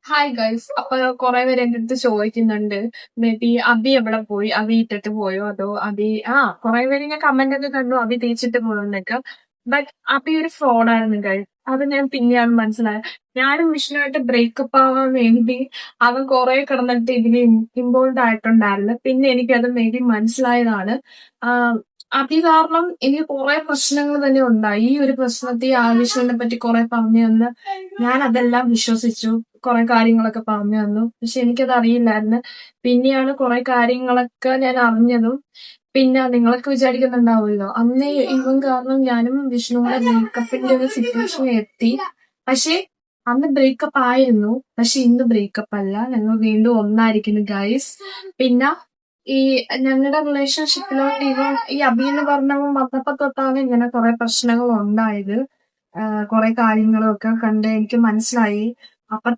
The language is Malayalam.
Hi guys. അപ്പൊ കുറെ പേര് എന്റെ അടുത്ത് ചോദിക്കുന്നുണ്ട്, മേ ബി അബി എവിടെ പോയി, അബി ഇട്ടിട്ട് പോയോ, അതോ അബി കുറെ പേര് ഞാൻ കമന്റ് ഒക്കെ കണ്ടു അബി തേച്ചിട്ട് പോയെന്നൊക്കെ. ബട്ട് അബി ഒരു ഫ്രോഡായിരുന്നു ഗൈസ്. അത് ഞാൻ പിന്നെയാണ് മനസ്സിലായത്. ഞാനും വിഷ്ണുവായിട്ട് ബ്രേക്കപ്പ് ആവാൻ വേണ്ടി അവൻ കുറെ കിടന്നിട്ട് ഇതിന് ഇൻവോൾവ് ആയിട്ടുണ്ടായിരുന്നു. പിന്നെ എനിക്കത് മേ ബി മനസ്സിലായതാണ്. ആഹ് അബി കാരണം എനിക്ക് കുറെ പ്രശ്നങ്ങൾ തന്നെ ഉണ്ടായി. ഈ ഒരു പ്രശ്നത്തിൽ വിഷ്ണുവിനെ പറ്റി കുറെ പറഞ്ഞു തന്ന് ഞാൻ അതെല്ലാം വിശ്വസിച്ചു. കുറെ കാര്യങ്ങളൊക്കെ പറഞ്ഞു തന്നു. പക്ഷെ എനിക്കത് അറിയില്ലായിരുന്നു. പിന്നെയാണ് കുറെ കാര്യങ്ങളൊക്കെ ഞാൻ അറിഞ്ഞതും. പിന്നെ നിങ്ങളൊക്കെ വിചാരിക്കുന്നുണ്ടാവുമല്ലോ, അന്ന് ഇവൻ കാരണം ഞാനും വിഷ്ണുവിടെ ബ്രേക്കപ്പിന്റെ ഒരു സിറ്റുവേഷൻ എത്തി. പക്ഷെ അന്ന് ബ്രേക്കപ്പ് ആയിരുന്നു. പക്ഷെ ഇന്ന് ബ്രേക്കപ്പ് അല്ല. ഞങ്ങൾ വീണ്ടും ഒന്നായിരിക്കുന്നു ഗൈസ്. പിന്നെ ഈ ഞങ്ങളുടെ റിലേഷൻഷിപ്പിലോട്ട് ഈ അബി എന്ന് പറഞ്ഞവൻ വന്നപ്പോ തൊട്ടാണ് ഇങ്ങനെ കുറെ പ്രശ്നങ്ങൾ ഉണ്ടായത്. കുറെ കാര്യങ്ങളും ഒക്കെ കണ്ട് എനിക്ക് മനസ്സിലായി. അപ്പൊ